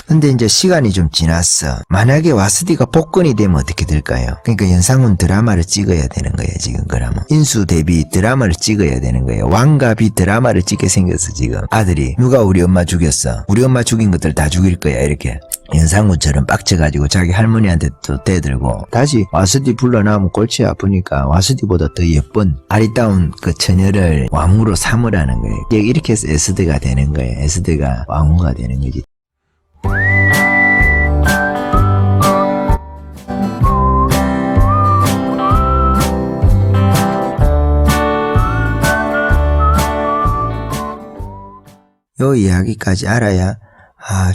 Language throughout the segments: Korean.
근데 이제 시간이 좀 지났어. 만약에 와스디가 복권이 되면 어떻게 될까요? 그러니까 연상훈 드라마를 찍어야 되는 거예요, 지금. 그러면 인수 대비 드라마를 찍어야 되는 거예요. 왕갑이 드라마를 찍게 생겼어, 지금. 아들이 누가 우리 엄마 죽였어? 우리 엄마 죽인 것들 다 죽일 거야, 이렇게. 연상훈처럼 빡쳐가지고 자기 할머니한테 또 대들고 다시 와스디 불러나오면 골치 아프니까 와스디보다 더 예쁜 아리따운 그 처녀를 왕후로 삼으라는 거예요. 이렇게 해서 에스드가 되는 거예요. 에스드가 왕후가 되는 거지. 요 이야기까지 알아야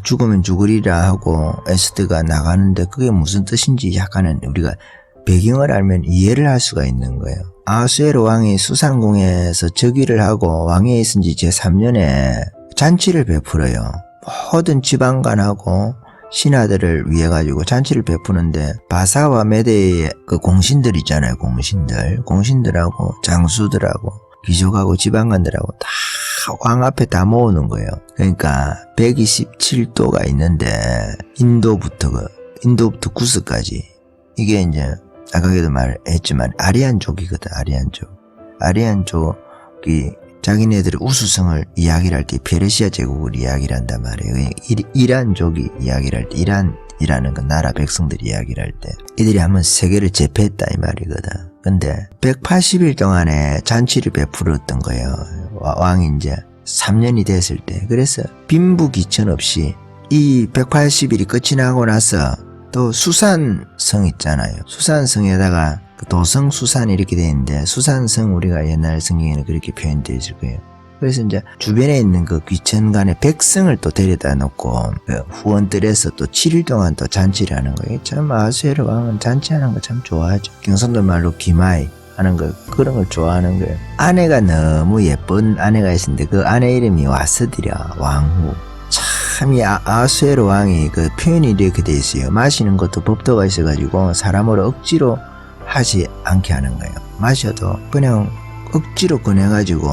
죽으면 죽으리라 하고 에스드가 나가는데 그게 무슨 뜻인지 약간은 우리가 배경을 알면 이해를 할 수가 있는 거예요. 아하수에로 왕이 수산궁에서 즉위를 하고 왕위에 있은 지 제3년에 잔치를 베풀어요. 모든 지방관하고 신하들을 위해 가지고 잔치를 베푸는데 바사와 메대의 그 공신들 있잖아요. 공신들하고 장수들하고 귀족하고 지방관들하고 다 왕 앞에 다 모으는 거예요. 그러니까 127도가 있는데 인도부터 구스까지 이게 이제 아까도 말했지만 아리안족이거든. 아리안족이 자기네들의 우수성을 이야기를 할 때 페르시아 제국을 이야기를 한단 말이에요. 이란족이 이야기를 할 때 이란이라는 건 나라 백성들이 이야기를 할 때 이들이 한번 세계를 제패했다 이 말이거든. 근데 180일 동안에 잔치를 베풀었던 거예요. 왕이 이제 3년이 됐을 때. 그래서 빈부귀천 없이 이 180일이 끝이 나고 나서 또 수산성 있잖아요. 수산성에다가 도성 수산 이렇게 돼 있는데 수산성 우리가 옛날 성경에는 그렇게 표현되어 있을 거예요. 그래서 이제 주변에 있는 그 귀천간의 백성을 또 데려다 놓고 그 후원들에서 또 7일 동안 또 잔치를 하는 거예요. 참 아하수에로 왕은 잔치하는 거 참 좋아하죠. 경상도 말로 기마이 하는 거 그런 걸 좋아하는 거예요. 아내가 너무 예쁜 아내가 있었는데 그 아내 이름이 와스디랴 왕후. 참 이 아하수에로 왕이 그 표현이 이렇게 돼 있어요. 마시는 것도 법도가 있어가지고 사람을 억지로 하지 않게 하는 거예요. 마셔도 그냥 억지로 꺼내가지고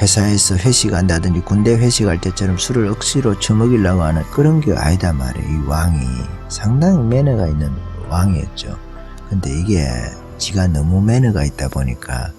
회사에서 회식한다든지 군대 회식할 때처럼 술을 억지로 처먹이려고 하는 그런 게 아니다 말이에요. 이 왕이 상당히 매너가 있는 왕이었죠. 근데 이게 지가 너무 매너가 있다 보니까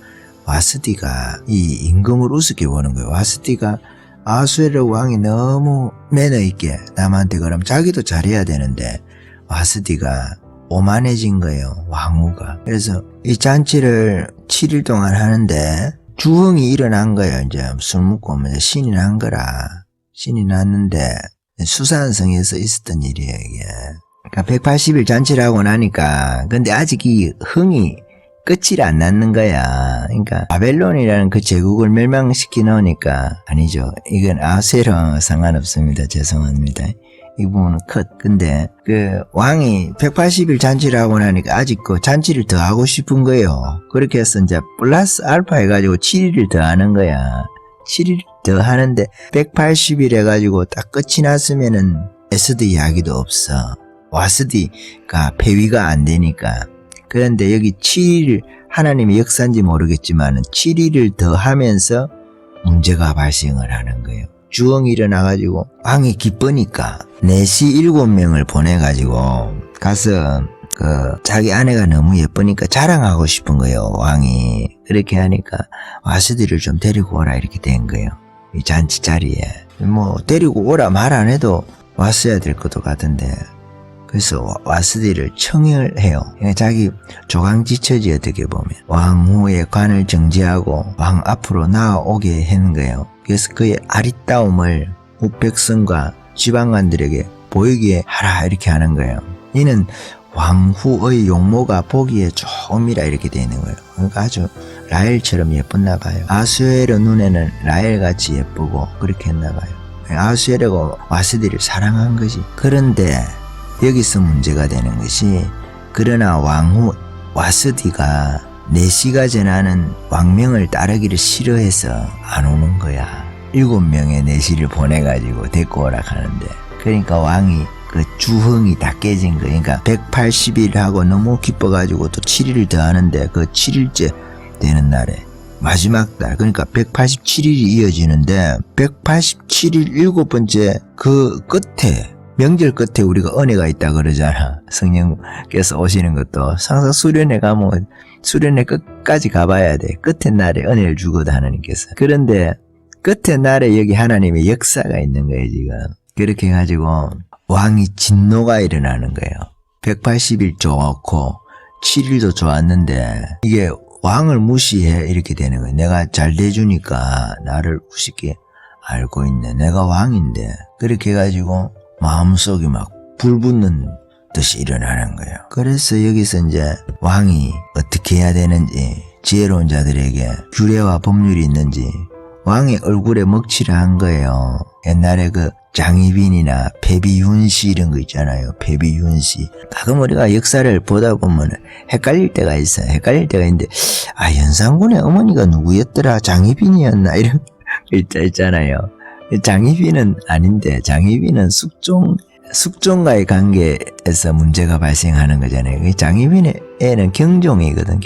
와스디가 이 임금을 우습게 보는 거예요. 와스디가 아하수에로 왕이 너무 매너 있게 남한테 그럼 자기도 잘해야 되는데 와스디가 오만해진 거예요. 왕후가. 그래서 이 잔치를 7일 동안 하는데 주흥이 일어난 거예요. 이제 술 먹고 오면 신이 난 거라. 신이 났는데 수산성에서 있었던 일이에요, 이게. 그러니까 180일 잔치를 하고 나니까 근데 아직 이 흥이 끝이 안 났는 거야. 그러니까 바벨론이라는 그 제국을 멸망시키 놓으니까 아니죠. 이건 아하수에로랑 상관없습니다. 죄송합니다. 이 부분은 컷. 근데 그 왕이 180일 잔치를 하고 나니까 아직 그 잔치를 더 하고 싶은 거예요. 그렇게 해서 이제 플러스 알파 해가지고 7일을 더 하는 거야. 7일 더 하는데 180일 해가지고 딱 끝이 났으면은 에스드 이야기도 없어. 와스디가 폐위가 안 되니까. 그런데 여기 7일 하나님의 역사인지 모르겠지만 7일을 더 하면서 문제가 발생을 하는 거예요. 주엉이 일어나가지고 왕이 기쁘니까 4시 7명을 보내가지고 가서 자기 아내가 너무 예쁘니까 자랑하고 싶은 거예요. 왕이. 그렇게 하니까 와스디를 좀 데리고 오라 이렇게 된 거예요. 이 잔치 자리에. 뭐 데리고 오라 말 안 해도 왔어야 될 것도 같은데 그래서 와스디를 청을 해요. 자기 조강지처지 어떻게 보면. 왕후의 관을 정지하고 왕 앞으로 나아오게 하는 거예요. 그래서 그의 아리따움을 우백성과 지방관들에게 보이게 하라 이렇게 하는 거예요. 이는 왕후의 용모가 보기에 좋음이라 이렇게 되어 있는 거예요. 그러니까 아주 라헬처럼 예뻤나 봐요. 아하수에로 눈에는 라헬같이 예쁘고 그렇게 했나 봐요. 아하수에로가 와스디를 사랑한 거지. 그런데 여기서 문제가 되는 것이 그러나 왕후 와스디가 4시가 전하는 왕명을 따르기를 싫어해서 안 오는 거야. 7명의 내시를 보내가지고 데리고 오라 하는데 그러니까 왕이 그 주흥이 다 깨진 거야. 그러니까 180일하고 너무 기뻐가지고 또 7일을 더 하는데 그 7일째 되는 날에 마지막 날 그러니까 187일이 이어지는데 187일 7번째 그 끝에 명절 끝에 우리가 은혜가 있다 그러잖아. 성령께서 오시는 것도 항상 수련회 가면 수련회 끝까지 가봐야 돼. 끝의 날에 은혜를 주거든 하나님께서. 그런데 끝의 날에 여기 하나님의 역사가 있는 거예요 지금. 그렇게 해가지고 왕이 진노가 일어나는 거예요. 180일 좋고 7일도 좋았는데 이게 왕을 무시해 이렇게 되는 거예요. 내가 잘 돼주니까 나를 우습게 알고 있네. 내가 왕인데. 그렇게 해가지고 마음속이 막 불붙는 듯이 일어나는 거예요. 그래서 여기서 이제 왕이 어떻게 해야 되는지 지혜로운 자들에게 규례와 법률이 있는지 왕의 얼굴에 먹칠을 한 거예요. 옛날에 그 장희빈이나 배비윤씨 이런 거 있잖아요. 배비윤씨. 가끔 우리가 역사를 보다 보면 헷갈릴 때가 있어요. 헷갈릴 때가 있는데 연산군의 어머니가 누구였더라? 장희빈이었나? 이런 거 있잖아요. 장희빈은 아닌데 장희빈은 숙종과의 관계에서 문제가 발생하는 거잖아요. 장희빈의 애는 경종이거든.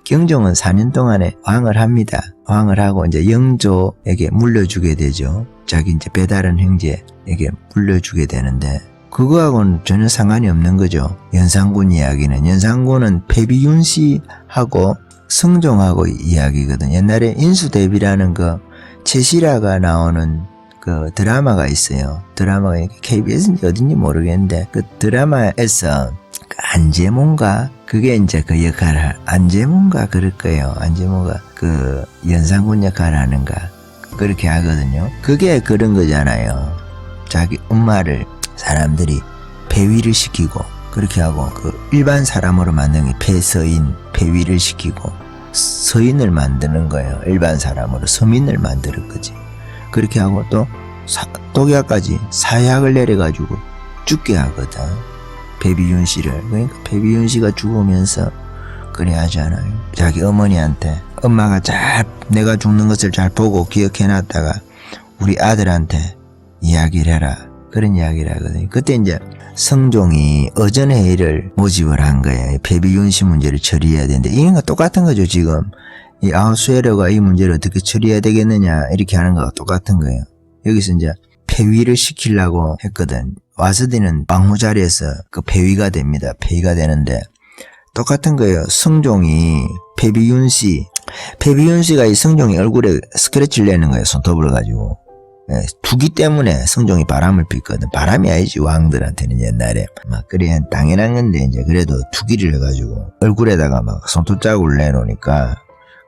경종은 4년 동안에 왕을 합니다. 왕을 하고 이제 영조에게 물려주게 되죠. 자기 이제 배다른 형제에게 물려주게 되는데 그거하고는 전혀 상관이 없는 거죠. 연산군 이야기는. 연산군은 배비윤 씨하고 성종하고 이야기거든. 옛날에 인수대비라는 그 최실화가 나오는 그 드라마가 있어요. 드라마가 KBS인지 어딘지 모르겠는데 그 드라마에서 그 안재몽가 그게 이제 그 역할을 안재몽가 그럴 거예요. 안재몽가 그 연산군 역할을 하는가 그렇게 하거든요. 그게 그런 거잖아요. 자기 엄마를 사람들이 폐위를 시키고 그렇게 하고 그 일반 사람으로 만든 게 폐서인 폐위를 시키고 서인을 만드는 거예요. 일반 사람으로 서민을 만드는 거지. 그렇게 하고 또 독약까지 사약을 내려가지고 죽게 하거든. 배비윤 씨를. 그러니까 배비윤 씨가 죽으면서 그래 하잖아요. 자기 어머니한테 엄마가 잘 내가 죽는 것을 잘 보고 기억해놨다가 우리 아들한테 이야기를 해라. 그런 이야기를 하거든요. 그때 이제 성종이 어전회의를 모집을 한 거예요. 배비윤 씨 문제를 처리해야 되는데 이런 거 똑같은 거죠. 지금 이 아우수에르가 이 문제를 어떻게 처리해야 되겠느냐 이렇게 하는 거가 똑같은 거예요. 여기서 이제 폐위를 시키려고 했거든. 와서디는 왕후 자리에서 그 폐위가 됩니다. 폐위가 되는데 똑같은 거예요. 성종이 배비윤 씨가 이 성종이 얼굴에 스크래치를 내는 거예요. 손톱을 가지고. 투기 때문에 성종이 바람을 피거든. 바람이 아니지 왕들한테는 옛날에 막 그래 당연한 건데 이제 그래도 투기를 해가지고 얼굴에다가 막 손톱 자국을 내놓으니까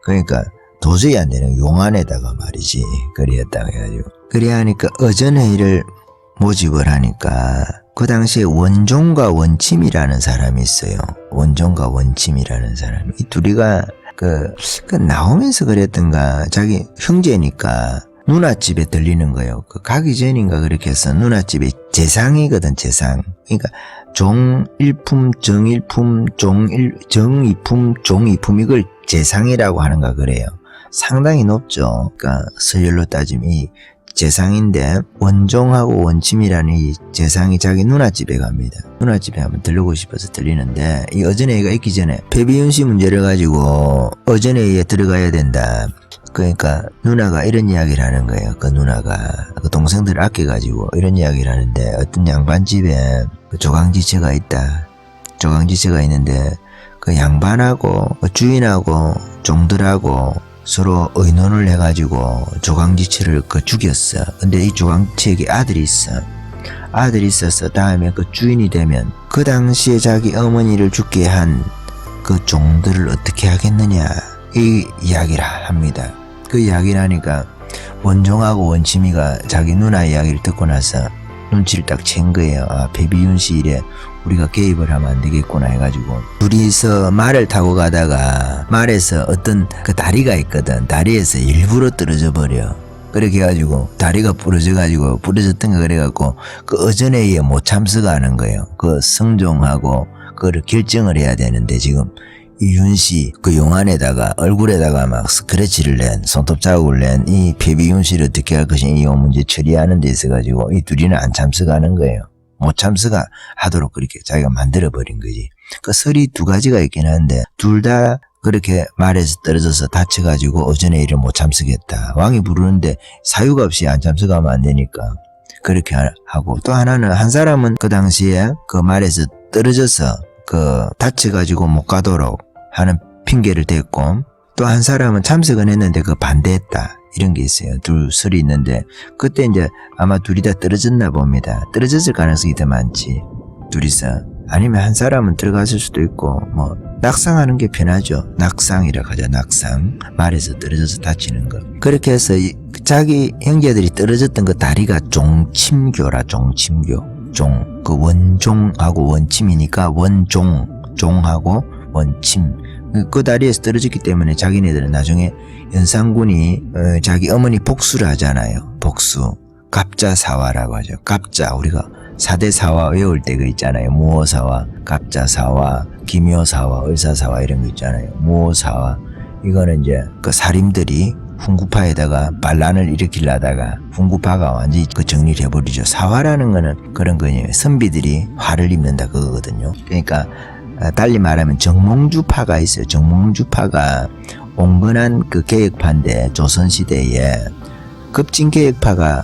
그러니까 도저히 안 되는 용안에다가 말이지 그리했다고 해가지고 그래 하니까 어전회의를 모집을 하니까 그 당시에 원종과 원침이라는 사람이 있어요. 원종과 원침이라는 사람이 이 둘이가 그 나오면서 그랬던가 자기 형제니까 누나집에 들리는 거예요. 그 가기 전인가 그렇게 해서 누나집에 재상이거든. 재상. 그러니까 종일품, 정일품, 정이품, 종이품 이걸 재상이라고 하는가 그래요. 상당히 높죠. 그러니까 서열로 따지면 이 재상인데 원종하고 원침이라는 이 재상이 자기 누나집에 갑니다. 누나집에 한번 들르고 싶어서 들리는데 이 어전회의가 있기 전에 배비윤 씨 문제를 가지고 어전회의에 들어가야 된다. 그러니까 누나가 이런 이야기를 하는 거예요. 그 누나가 그 동생들을 아껴가지고 이런 이야기를 하는데 어떤 양반집에 그 조강지처가 있다. 조강지처가 있는데 그 양반하고 주인하고 종들하고 서로 의논을 해가지고 조강지처를 그 죽였어. 근데 이 조강지처에게 아들이 있어. 아들이 있어서 다음에 그 주인이 되면 그 당시에 자기 어머니를 죽게 한 그 종들을 어떻게 하겠느냐 이 이야기를 합니다. 그 이야기를 하니까 원종하고 원침이가 자기 누나 이야기를 듣고 나서 눈치를 딱 챈 거예요. 아, 배비윤 씨 일에 우리가 개입을 하면 안 되겠구나 해가지고 둘이서 말을 타고 가다가 말에서 어떤 그 다리가 있거든. 다리에서 일부러 떨어져 버려. 그렇게 해가지고 다리가 부러졌던 거 그래갖고 그 어전회의에 못 참석하는 거예요. 그 성종하고 그거를 결정을 해야 되는데 지금 이 윤씨 그 용안에다가 얼굴에다가 막 스크래치를 낸 손톱 자국을 낸 이 배비윤 씨를 어떻게 할 것이냐 이 문제 처리하는 데 있어가지고 이 둘이는 안 참석하는 거예요. 못 참석하도록 그렇게 자기가 만들어버린 거지. 그 설이 두 가지가 있긴 한데 둘 다 그렇게 말에서 떨어져서 다쳐가지고 어전회의를 못 참석했다. 왕이 부르는데 사유가 없이 안 참석하면 안 되니까 그렇게 하고, 또 하나는 한 사람은 그 당시에 그 말에서 떨어져서 다쳐가지고 못 가도록 하는 핑계를 댔고, 또 한 사람은 참석은 했는데 반대했다. 이런 게 있어요. 둘이 있는데, 그때 이제 아마 둘이 다 떨어졌나 봅니다. 떨어졌을 가능성이 더 많지. 둘이서. 아니면 한 사람은 들어갔을 수도 있고, 낙상하는 게 편하죠. 낙상이라고 하죠. 낙상. 말에서 떨어져서 다치는 거. 그렇게 해서 자기 형제들이 떨어졌던 그 다리가 종침교라, 종침교. 원종하고 원침이니까 종하고 원침. 그 다리에서 떨어졌기 때문에 자기네들은 나중에 연산군이 자기 어머니 복수를 하잖아요. 복수. 갑자사화라고 하죠. 갑자. 우리가 4대 사화 외울 때 그 있잖아요. 무오사화, 갑자사화, 기묘사화, 을사사화 이런 거 있잖아요. 무오사화. 이거는 이제 그 사림들이 훈구파에다가 반란을 일으키려다가 훈구파가 완전히 정리를 해버리죠. 사화라는 거는 그런 거예요. 선비들이 화를 입는다 그거거든요. 그러니까 달리 말하면 정몽주파가 있어요. 정몽주파가 온건한 그 개혁파인데 조선시대에 급진개혁파가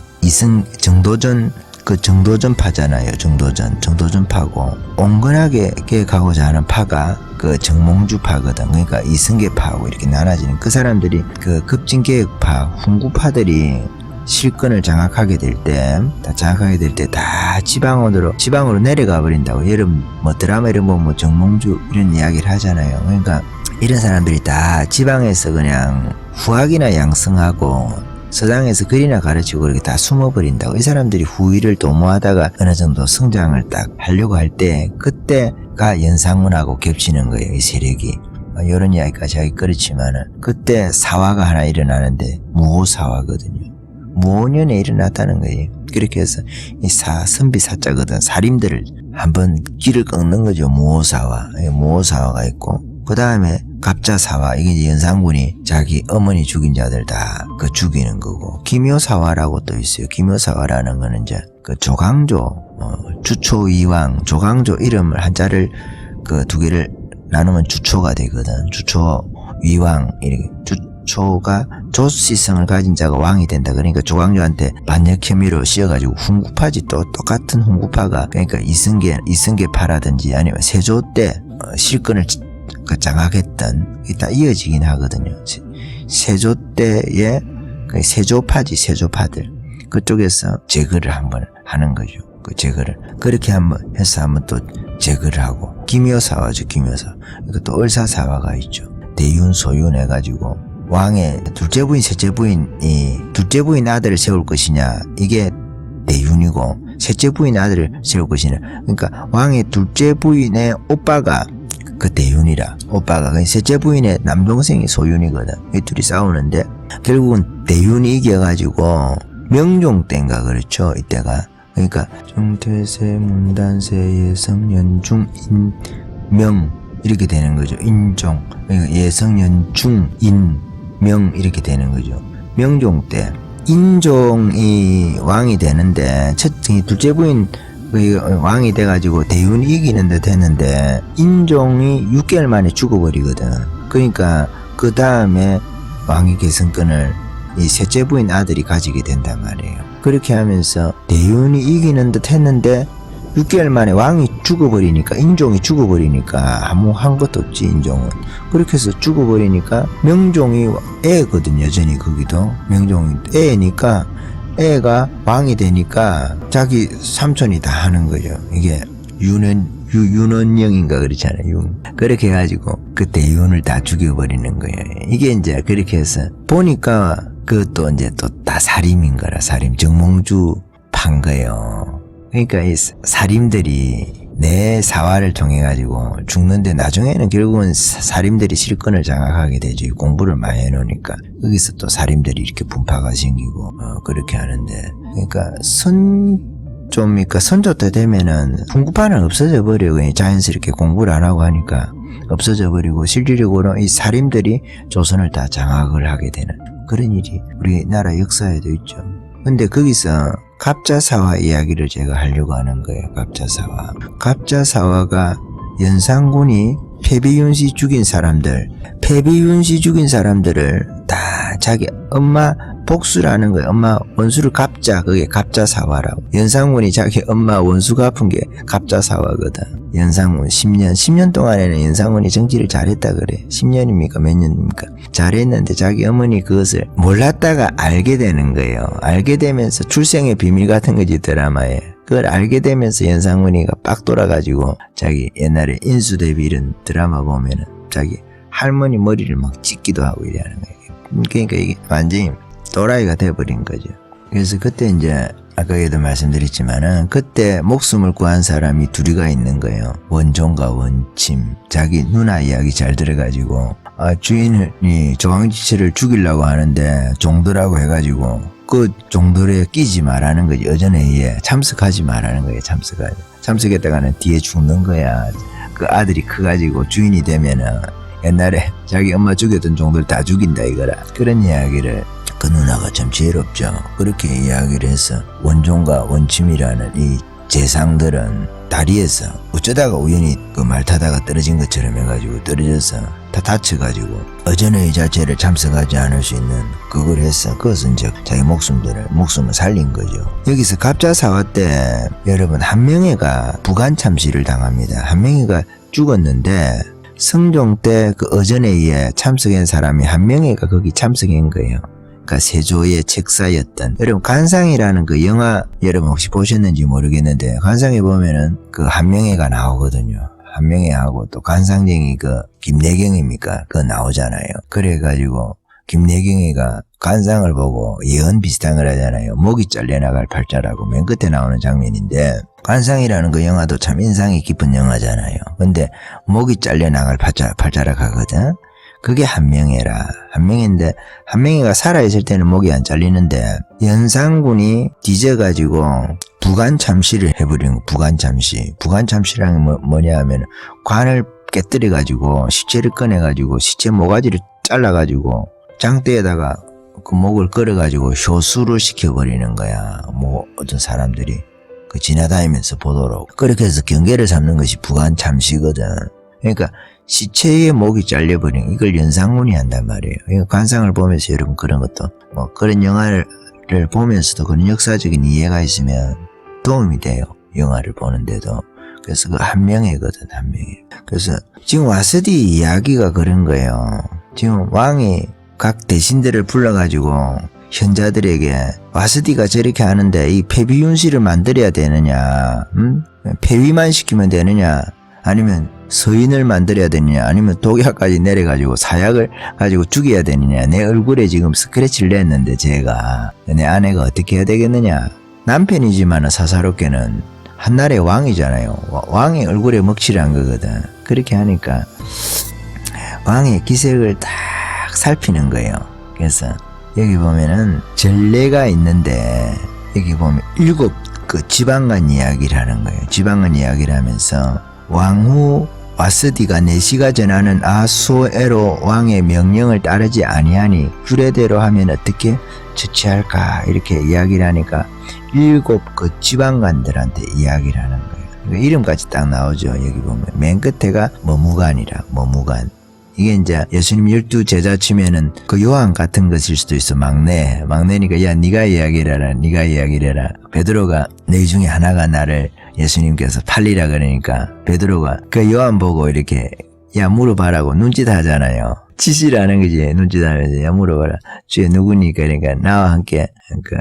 정도전파잖아요. 정도전파고 온건하게 개혁하고자 하는 파가 그 정몽주파거든. 그러니까 이승계파하고 이렇게 나눠지는 그 사람들이 그 급진개혁파 훈구파들이 실권을 장악하게 될 때 다 지방으로 내려가 버린다고. 여러분 드라마 이런 거 정몽주 이런 이야기를 하잖아요. 그러니까 이런 사람들이 다 지방에서 그냥 후학이나 양성하고 서당에서 글이나 가르치고 그렇게 다 숨어버린다고. 이 사람들이 후위를 도모하다가 어느 정도 성장을 딱 하려고 할 때 그때가 연산군하고 겹치는 거예요. 이 세력이. 이런 이야기까지 하기 그렇지만은 그때 사화가 하나 일어나는데 무오사화거든요. 무오년에 일어났다는 거예요. 그렇게 해서 이 선비 사자거든. 사림들을 한번 길을 꺾는 거죠. 무오사화가 있고, 그 다음에 갑자사화. 이게 이제 연산군이 자기 어머니 죽인 자들 다 죽이는 거고, 기묘사화라고 또 있어요. 기묘사화라는 거는 이제 조강조, 주초이왕, 조강조 이름을 한자를 두 개를 나누면 주초가 되거든. 주초, 위왕, 이렇게. 주초가 조시성을 가진 자가 왕이 된다. 그러니까 조광조한테 반역 혐의로 씌어가지고 훈구파지. 또 똑같은 훈구파가, 그러니까 이승계파라든지 아니면 세조 때 실권을 장악했던, 다 이어지긴 하거든요. 세조 때의 세조파지, 세조파들. 그쪽에서 제거를 한번 하는 거죠. 제거를. 그렇게 해서 한번 또 제거를 하고. 기묘사화죠, 기묘사화. 또 을사사화가 있죠. 대윤, 소윤 해가지고 왕의 둘째 부인, 셋째 부인이 둘째 부인 아들을 세울 것이냐, 이게 대윤이고, 셋째 부인 아들을 세울 것이냐. 그러니까 왕의 둘째 부인의 오빠가 대윤이라. 오빠가 셋째 부인의 남동생이 소윤이거든. 이 둘이 싸우는데 결국은 대윤이 이겨가지고 명종 때인가 그렇죠. 이때가. 그러니까 정태세, 문단세, 예성, 연중, 인명 이렇게 되는 거죠. 인종. 그러니까 예성, 연중, 인명 이렇게 되는 거죠. 명종 때 인종이 왕이 되는데 둘째 부인 왕이 돼가지고 대윤이 이기는 듯 했는데 인종이 6개월 만에 죽어버리거든. 그러니까 그 다음에 왕위 계승권을 이 셋째 부인 아들이 가지게 된단 말이에요. 그렇게 하면서 대윤이 이기는 듯 했는데 6개월 만에 왕이 죽어버리니까, 인종이 죽어버리니까 아무 한 것도 없지. 인종은 그렇게 해서 죽어버리니까 명종이 애거든. 여전히 거기도 명종이 애니까 애가 왕이 되니까 자기 삼촌이 다 하는 거죠. 이게 윤원영인가 그렇잖아요. 그렇게 해가지고 그 대윤을 다 죽여버리는 거예요. 이게 이제 그렇게 해서 보니까 그것도 이제 또 다 사림인 거라. 사림 정몽주 판 거예요. 그러니까 이 사림들이 내 사화를 통해 가지고 죽는데 나중에는 결국은 사림들이 실권을 장악하게 되죠. 공부를 많이 해놓으니까. 거기서 또 사림들이 이렇게 분파가 생기고 그렇게 하는데, 그러니까 선조 때 되면은 훈구파는 없어져 버려. 그냥 자연스럽게 공부를 안 하고 하니까 없어져 버리고 실질적으로 이 사림들이 조선을 다 장악을 하게 되는 그런 일이 우리나라 역사에도 있죠. 근데 거기서 갑자사화 이야기를 제가 하려고 하는 거예요. 갑자사화. 갑자사화가 연산군이 패비윤씨 죽인 사람들을 다 자기 엄마 복수라는 거예요. 엄마 원수를 갚자. 그게 갑자사화라고. 연상문이 자기 엄마 원수 갚은 게 갑자사화거든. 연상문 10년 동안에는 연상문이 정치를 잘했다 그래. 10년입니까? 몇 년입니까? 잘했는데 자기 어머니 그것을 몰랐다가 알게 되는 거예요. 알게 되면서 출생의 비밀 같은 거지, 드라마에. 그걸 알게 되면서 연상문이가 빡 돌아가지고 자기 옛날에 인수대비 이런 드라마 보면은 자기 할머니 머리를 막 찢기도 하고 이래하는 거예요. 그러니까 이게 완전히 또라이가 돼버린 거죠. 그래서 그때 이제 아까에도 말씀드렸지만은 그때 목숨을 구한 사람이 둘이가 있는 거예요. 원종과 원침. 자기 누나 이야기 잘 들어가지고 주인이 조항지체를 죽이려고 하는데 종들하고 해가지고 그 종들에 끼지 말라는 거지. 여전에 참석하지 말라는 거예요. 참석했다가는 뒤에 죽는 거야. 그 아들이 커가지고 주인이 되면은 옛날에 자기 엄마 죽였던 종들 다 죽인다 이거라. 그런 이야기를 그 누나가 참 지혜롭죠. 그렇게 이야기를 해서 원종과 원침이라는 이 재상들은 다리에서 어쩌다가 우연히 그 말 타다가 떨어진 것처럼 해가지고 떨어져서 다 다쳐가지고 어전의 자체를 참석하지 않을 수 있는 그걸 해서 그것은 즉 자기 목숨을 살린 거죠. 여기서 갑자사화 때 여러분 한명회가 부관참시를 당합니다. 한명회가 죽었는데 성종 때 그 어전회에 참석한 사람이 한명회가 거기 참석한 거예요. 그러니까 세조의 책사였던 여러분 관상이라는 그 영화 여러분 혹시 보셨는지 모르겠는데 관상에 보면은 그 한명회가 나오거든요. 한명회하고 또 관상쟁이 그 김내경입니까? 그거 나오잖아요. 그래가지고 김내경이가 관상을 보고 예언 비슷한 걸 하잖아요. 목이 잘려나갈 팔자라고 맨 끝에 나오는 장면인데 관상이라는 그 영화도 참 인상이 깊은 영화잖아요. 근데 목이 잘려나갈 팔자라고 하거든. 그게 한명회라. 한명회인데 한명회가 살아있을 때는 목이 안 잘리는데 연산군이 뒤져가지고 부관참시를 해버린 거. 부관참시라는 게 뭐냐 하면 관을 깨뜨려가지고 시체를 꺼내가지고 시체 모가지를 잘라가지고 장대에다가 그 목을 걸어가지고 효수를 시켜버리는 거야. 뭐 어떤 사람들이 그 지나다니면서 보도록. 그렇게 해서 경계를 잡는 것이 부관참시거든. 그러니까 시체의 목이 잘려버린 이걸 연상문이 한단 말이에요. 그러니까 관상을 보면서 여러분 그런 것도 뭐 그런 영화를 보면서도 그런 역사적인 이해가 있으면 도움이 돼요. 영화를 보는데도. 그래서 그 한명회거든, 한명회. 그래서 지금 와스디 이야기가 그런 거예요. 지금 왕이 각 대신들을 불러가지고 현자들에게 와스디가 저렇게 하는데 이 폐비윤씨를 만들어야 되느냐, 폐위만 시키면 되느냐, 아니면 서인을 만들어야 되느냐, 아니면 독약까지 내려가지고 사약을 가지고 죽여야 되느냐. 내 얼굴에 지금 스크래치를 냈는데 제가 내 아내가 어떻게 해야 되겠느냐. 남편이지만 사사롭게는 한나라의 왕이잖아요. 왕의 얼굴에 먹칠을 한 거거든. 그렇게 하니까 왕의 기색을 딱 살피는 거예요. 그래서 여기 보면은 전례가 있는데 여기 보면 7 그 지방간 이야기를 하는 거예요. 지방간 이야기를 하면서 왕후 와스디가 내시가 전하는 아수에로 왕의 명령을 따르지 아니하니 규례대로 하면 어떻게 처치할까 이렇게 이야기를 하니까 7 그 지방관들한테 이야기를 하는 거예요. 그러니까 이름까지 딱 나오죠. 여기 보면 맨 끝에가 머무관이라. 머무관. 이게 이제 예수님 12제자 치면은 그 요한 같은 것일 수도 있어. 막내니까 야 네가 이야기를 해라. 베드로가 너희 중에 하나가 나를 예수님께서 팔리라 그러니까 베드로가 그 요한 보고 이렇게 야 물어봐라고 눈짓 하잖아요. 지시라는 거지. 눈짓 하면서 야 물어봐라. 주에 누구니까 그러니까 나와 함께 그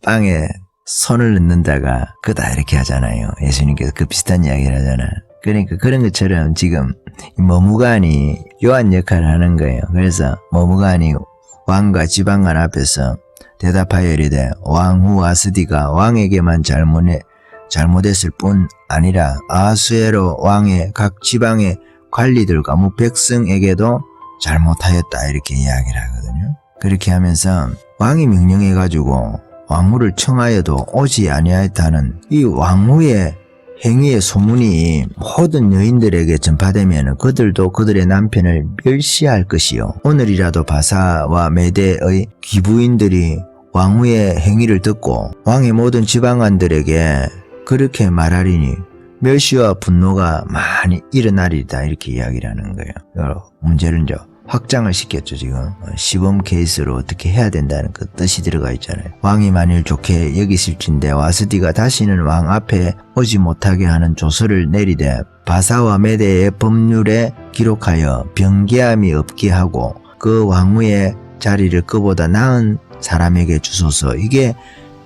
빵에 손을 넣는다가 그다 이렇게 하잖아요. 예수님께서 그 비슷한 이야기를 하잖아. 그러니까 그런 것처럼 지금 머무관이 요한 역할을 하는 거예요. 그래서 머무관이 왕과 지방관 앞에서 대답하여 이르되 왕후 와스디가 왕에게만 잘못했을 뿐 아니라 아수에로 왕의 각 지방의 관리들과 백성에게도 잘못하였다 이렇게 이야기를 하거든요. 그렇게 하면서 왕이 명령해가지고 왕후를 청하여도 오지 아니하였다는 이 왕후의 행위의 소문이 모든 여인들에게 전파되면 그들도 그들의 남편을 멸시할 것이요. 오늘이라도 바사와 메대의 귀부인들이 왕후의 행위를 듣고 왕의 모든 지방관들에게 그렇게 말하리니 멸시와 분노가 많이 일어나리다 이렇게 이야기를 하는 거예요. 문제는 확장을 시켰죠. 지금 시범 케이스로 어떻게 해야 된다는 그 뜻이 들어가 있잖아요. 왕이 만일 좋게 여기실진데 와스디가 다시는 왕 앞에 오지 못하게 하는 조서를 내리되 바사와 메대의 법률에 기록하여 변개함이 없게 하고 그 왕후의 자리를 그보다 나은 사람에게 주소서. 이게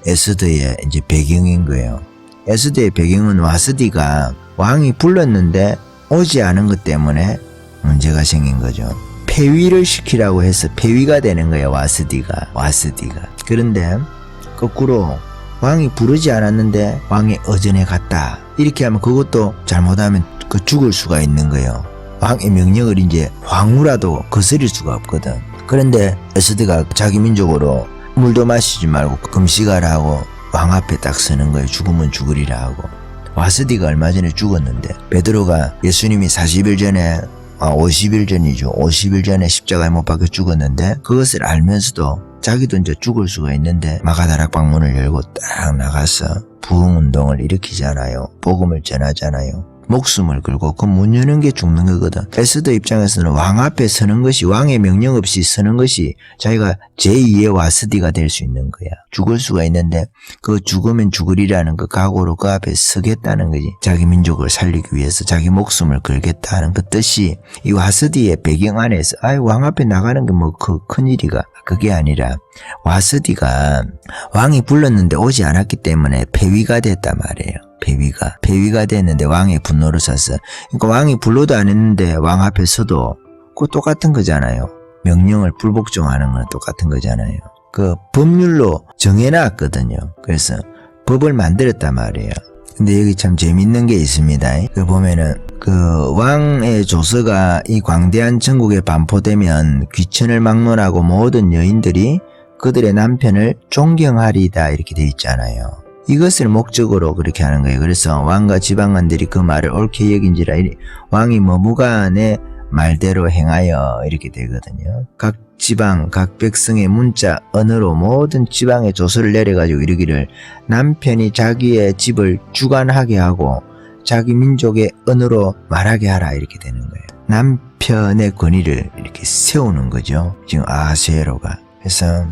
에스더의 이제 배경인 거예요. 에스더의 배경은 와스디가 왕이 불렀는데 오지 않은 것 때문에 문제가 생긴 거죠. 폐위를 시키라고 해서 폐위가 되는 거예요. 와스디가. 그런데 거꾸로 왕이 부르지 않았는데 왕이 어전에 갔다. 이렇게 하면 그것도 잘못하면 그 죽을 수가 있는 거예요. 왕의 명령을 이제 황후라도 거스릴 수가 없거든. 그런데 에스더가 자기 민족으로 물도 마시지 말고 금식하라 하고 왕 앞에 딱 서는 거예요. 죽으면 죽으리라 하고. 와스디가 얼마 전에 죽었는데 베드로가 예수님이 40일 전에 50일 전이죠. 50일 전에 십자가에 못 박혀 죽었는데 그것을 알면서도 자기도 이제 죽을 수가 있는데 마가다락방 문을 열고 딱 나가서 부흥운동을 일으키잖아요. 복음을 전하잖아요. 목숨을 걸고 그 문 여는 게 죽는 거거든. 에스더 입장에서는 왕 앞에 서는 것이 왕의 명령 없이 서는 것이 자기가 제2의 와스디가 될 수 있는 거야. 죽을 수가 있는데 그 죽으면 죽으리라는 그 각오로 그 앞에 서겠다는 거지. 자기 민족을 살리기 위해서 자기 목숨을 걸겠다는 그 뜻이 이 와스디의 배경 안에서 왕 앞에 나가는 게 뭐 그 큰일이가 그게 아니라 와스디가 왕이 불렀는데 오지 않았기 때문에 폐위가 됐단 말이에요. 폐위가 됐는데 왕의 분노를 샀어. 그러니까 왕이 불러도 안 했는데 왕 앞에 서도 그거 똑같은 거잖아요. 명령을 불복종하는 건 똑같은 거잖아요. 그 법률로 정해놨거든요. 그래서 법을 만들었단 말이에요. 근데 여기 참 재밌는 게 있습니다. 그 보면은 그 왕의 조서가 이 광대한 전국에 반포되면 귀천을 막론하고 모든 여인들이 그들의 남편을 존경하리다 이렇게 돼 있잖아요. 이것을 목적으로 그렇게 하는 거예요. 그래서 왕과 지방관들이 그 말을 옳게 여긴지라 왕이 머무간의 말대로 행하여 이렇게 되거든요. 각 지방 각 백성의 문자 언어로 모든 지방의 조서를 내려가지고 이르기를 남편이 자기의 집을 주관하게 하고 자기 민족의 언어로 말하게 하라 이렇게 되는 거예요. 남편의 권위를 이렇게 세우는 거죠. 지금 아하수에로가. 그래서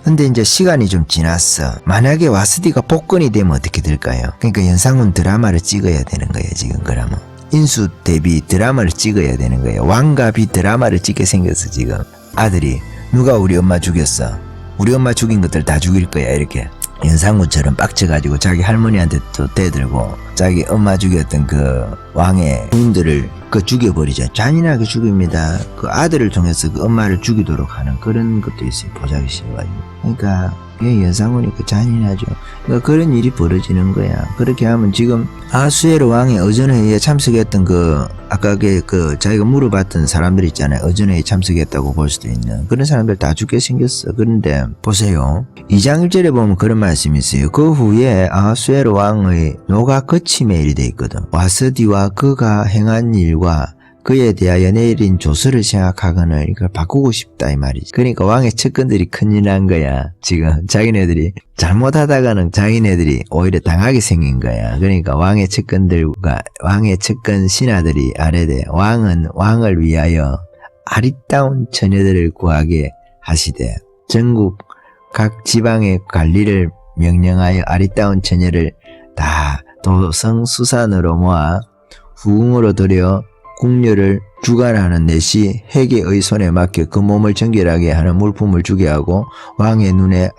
근데 이제 시간이 좀 지났어. 만약에 와스디가 복권이 되면 어떻게 될까요? 그러니까 연상군 드라마를 찍어야 되는 거예요. 지금 그러면 인수 대비 드라마를 찍어야 되는 거예요. 왕과 비 드라마를 찍게 생겼어. 지금 아들이 누가 우리 엄마 죽였어? 우리 엄마 죽인 것들 다 죽일 거야. 이렇게 연상군처럼 빡쳐가지고 자기 할머니한테 또 대들고 자기 엄마 죽였던 그 왕의 부인들을 그 죽여버리죠. 잔인하게 죽입니다. 그 아들을 통해서 그 엄마를 죽이도록 하는 그런 것도 있어요. 보자기 싫어가지고. 그러니까 연상군이 그 잔인하죠. 그러니까 그런 일이 벌어지는 거야. 그렇게 하면 지금 아하수에로 왕의 어전회의에 참석했던 그 아까 그 자기가 물어봤던 사람들 있잖아요. 어전회의에 참석했다고 볼 수도 있는 그런 사람들 다 죽게 생겼어. 그런데 보세요. 2장 1절에 보면 그런 말씀이 있어요. 그 후에 아하수에로 왕의 노가 거침에 일이 돼 있거든. 와스디와 그가 행한 일과 그에 대하여 내린 조서를 생각하거늘 이걸 바꾸고 싶다 이 말이지. 그러니까 왕의 측근들이 큰일 난 거야. 지금 자기네들이 잘못하다가는 자기네들이 오히려 당하게 생긴 거야. 그러니까 왕의 측근들과 왕의 측근 신하들이 아뢰되 왕은 왕을 위하여 아리따운 처녀들을 구하게 하시되 전국 각 지방의 관리를 명령하여 아리따운 처녀를 다 도성수산으로 모아 후궁으로 들여 궁녀를 주관하는 넷이 해계의 손에 맡겨 그 몸을 정결하게 하는 물품을 주게 하고 왕의 눈에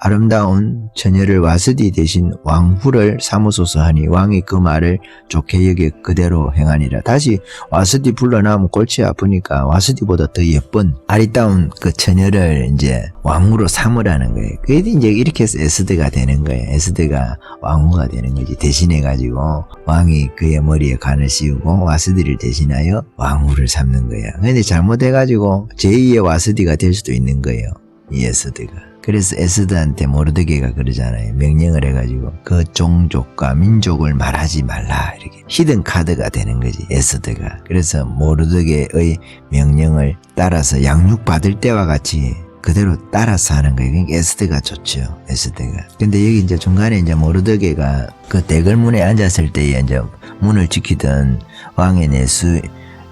아름다운 처녀를 와스디 대신 왕후를 삼으소서 하니 왕이 그 말을 좋게 여겨 그대로 행하니라. 다시 와스디 불러나오면 골치 아프니까 와스디보다 더 예쁜 아리따운 그 처녀를 이제 왕후로 삼으라는 거예요. 그게 이제 이렇게 해서 에스더가 되는 거예요. 에스더가 왕후가 되는 거지. 대신해가지고 왕이 그의 머리에 관을 씌우고 와스디를 대신하여 왕후를 삼는 거야. 근데 잘못해가지고 제2의 와스디가 될 수도 있는 거예요. 이 에스더가. 그래서 에스더한테 모르드게가 그러잖아요. 명령을 해가지고 그 종족과 민족을 말하지 말라 이렇게 히든 카드가 되는 거지 에스더가. 그래서 모르드게의 명령을 따라서 양육받을 때와 같이 그대로 따라서 하는 거예요. 그러니까 에스더가 좋죠. 에스더가. 근데 여기 이제 중간에 이제 모르드게가 그 대궐문에 앉았을 때에 이제 문을 지키던 왕의 내수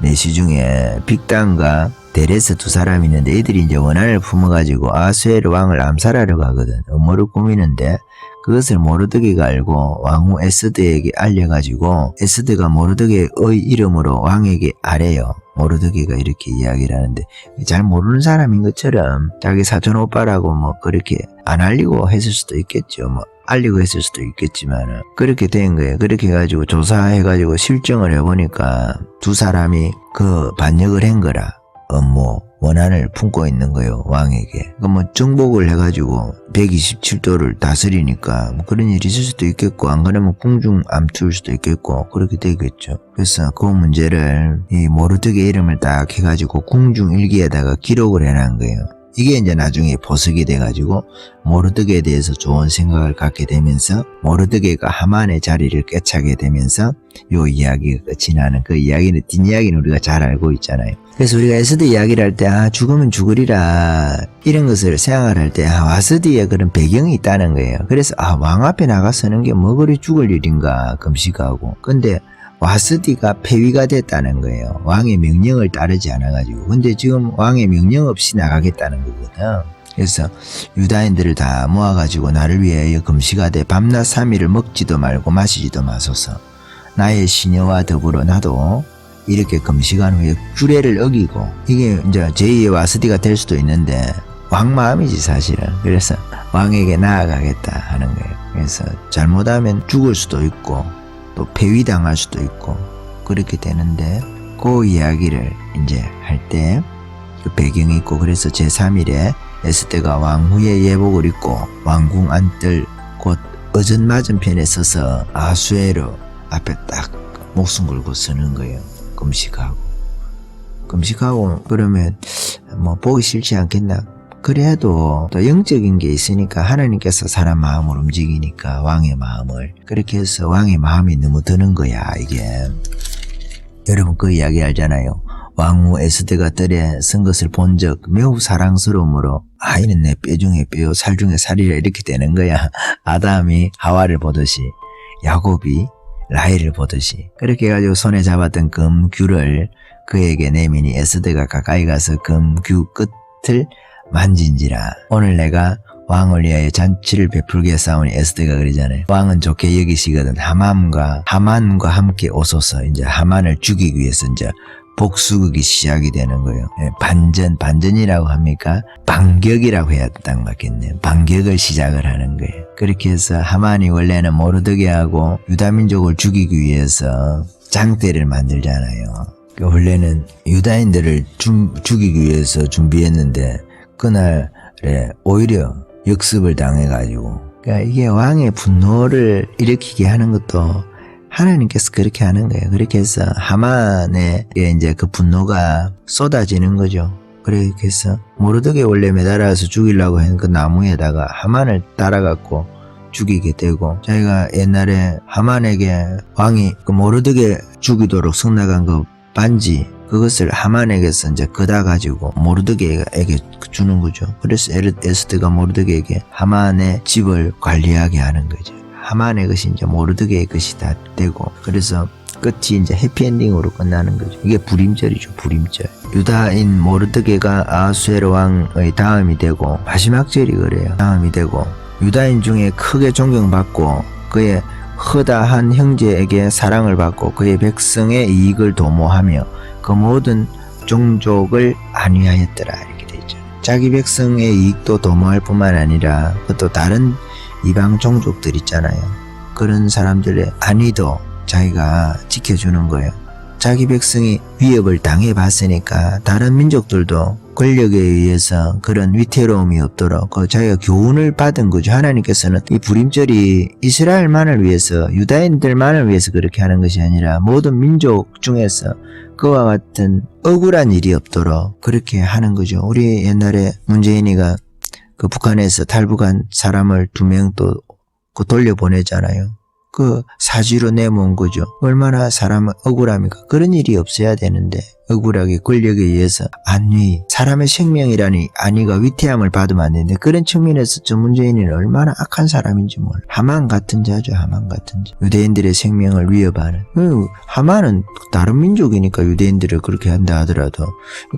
내시 중에 빅단과 데레스 두 사람이 있는데 이들이 이제 원한을 품어가지고 아수에르 왕을 암살하려 가거든. 음모를 꾸미는데 그것을 모르드게가 알고 왕후 에스드에게 알려가지고 에스드가 모르드게의 이름으로 왕에게 아래요. 모르드게가 이렇게 이야기를 하는데 잘 모르는 사람인 것처럼 자기 사촌 오빠라고 뭐 그렇게 안 알리고 했을 수도 있겠죠. 뭐 알리고 했을 수도 있겠지만 그렇게 된 거예요. 그렇게 해가지고 조사해가지고 실정을 해보니까 두 사람이 그 반역을 한 거라. 업무 원한을 품고 있는 거예요. 왕에게. 그러니까 뭐 정복을 해가지고 127도를 다스리니까 뭐 그런 일이 있을 수도 있겠고 안 그러면 궁중 암투일 수도 있겠고 그렇게 되겠죠. 그래서 그 문제를 이 모르드게 이름을 딱 해가지고 궁중 일기에다가 기록을 해놓은 거예요. 이게 이제 나중에 보석이 돼가지고 모르드게에 대해서 좋은 생각을 갖게 되면서 모르드게가 하만의 자리를 꿰차게 되면서 요 이야기가 끝이 나는 그 이야기는 뒷이야기는 우리가 잘 알고 있잖아요. 그래서 우리가 에스드 이야기를 할 때 죽으면 죽으리라 이런 것을 생각을 할 때 와스디에 그런 배경이 있다는 거예요. 그래서 왕 앞에 나가서는 게 뭐 그리 죽을 일인가 금식하고 근데 와스디가 폐위가 됐다는 거예요. 왕의 명령을 따르지 않아가지고. 근데 지금 왕의 명령 없이 나가겠다는 거거든. 그래서 유다인들을 다 모아가지고 나를 위하여 금식하되 밤낮 3일을 먹지도 말고 마시지도 마소서. 나의 시녀와 더불어 나도 이렇게 금식한 후에 규례를 어기고 이게 이제 제2의 와스디가 될 수도 있는데 왕 마음이지 사실은. 그래서 왕에게 나아가겠다 하는 거예요. 그래서 잘못하면 죽을 수도 있고 또 폐위당할 수도 있고 그렇게 되는데 그 이야기를 이제 할 때 그 배경이 있고 그래서 제3일에 에스테가 왕후의 예복을 입고 왕궁 안뜰 곧 어전 맞은편에 서서 아수에르 앞에 딱 목숨 걸고 서는 거예요. 금식하고 그러면 뭐 보기 싫지 않겠나? 그래도 또 영적인 게 있으니까 하나님께서 사람 마음을 움직이니까 왕의 마음을 그렇게 해서 왕의 마음이 너무 드는 거야 이게. 여러분 그 이야기 알잖아요. 왕후 에스드가 뜰에 선 것을 본 적 매우 사랑스러움으로 이는 내 뼈 중에 뼈 살 중에 살이라 이렇게 되는 거야. 아담이 하와를 보듯이 야곱이 라헬을 보듯이 그렇게 해가지고 손에 잡았던 금규를 그에게 내미니 에스드가 가까이 가서 금규 끝을 만진지라. 오늘 내가 왕을 위하여 잔치를 베풀게 싸우니 에스더가 그러잖아요. 왕은 좋게 여기시거든. 하만과 함께 오소서. 이제 하만을 죽이기 위해서 이제 복수극이 시작이 되는 거예요. 반전이라고 합니까? 반격이라고 해야 딱 맞겠네요. 반격을 시작을 하는 거예요. 그렇게 해서 하만이 원래는 모르드게하고 유다민족을 죽이기 위해서 장대를 만들잖아요. 원래는 유다인들을 죽이기 위해서 준비했는데 그날에 오히려 역습을 당해가지고 그러니까 이게 왕의 분노를 일으키게 하는 것도 하나님께서 그렇게 하는 거예요. 그렇게 해서 하만에 이제 그 분노가 쏟아지는 거죠. 그렇게 해서 모르드게 원래 매달아서 죽이려고 했는 그 나무에다가 하만을 달아갖고 죽이게 되고 자기가 옛날에 하만에게 왕이 그 모르드게 죽이도록 성나간 그 반지 그것을 하만에게서 이제 걷어가지고 모르드게에게 주는 거죠. 그래서 에스더가 모르드게에게 하만의 집을 관리하게 하는 거죠. 하만의 것이 이제 모르드게의 것이 다 되고 그래서 끝이 이제 해피엔딩으로 끝나는 거죠. 이게 불임절이죠. 불임절. 유다인 모르드게가 아수에르 왕의 다음이 되고 마지막 절이 그래요. 다음이 되고 유다인 중에 크게 존경받고 그의 허다한 형제에게 사랑을 받고 그의 백성의 이익을 도모하며 그 모든 종족을 안위하였더라 이렇게 되죠. 자기 백성의 이익도 도모할 뿐만 아니라 또 다른 이방 종족들 있잖아요. 그런 사람들의 안위도 자기가 지켜주는 거예요. 자기 백성이 위협을 당해봤으니까 다른 민족들도 권력에 의해서 그런 위태로움이 없도록 자기가 교훈을 받은 거죠. 하나님께서는 이 불임절이 이스라엘만을 위해서 유다인들만을 위해서 그렇게 하는 것이 아니라 모든 민족 중에서 그와 같은 억울한 일이 없도록 그렇게 하는 거죠. 우리 옛날에 문재인이가 그 북한에서 탈북한 사람을 2명 또 돌려보내잖아요. 그 사지로 내모은 거죠. 얼마나 사람은 억울합니까? 그런 일이 없어야 되는데 억울하게 권력에 의해서 안위, 사람의 생명이라니 안위가 위태함을 받으면 안 되는데 그런 측면에서 저 문재인은 얼마나 악한 사람인지 몰라. 하만 같은 자죠. 하만 같은 자. 유대인들의 생명을 위협하는. 하만은 다른 민족이니까 유대인들을 그렇게 한다 하더라도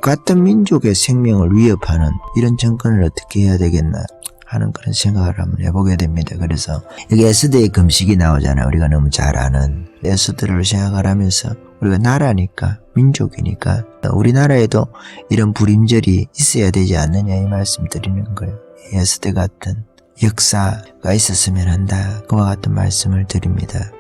같은 민족의 생명을 위협하는 이런 정권을 어떻게 해야 되겠나 하는 그런 생각을 한번 해보게 됩니다. 그래서 여기 에스더의 금식이 나오잖아요. 우리가 너무 잘 아는 에스더를 생각을 하면서 우리가 나라니까 민족이니까 우리나라에도 이런 불임절이 있어야 되지 않느냐 이 말씀 드리는 거예요. 에스더 같은 역사가 있었으면 한다. 그와 같은 말씀을 드립니다.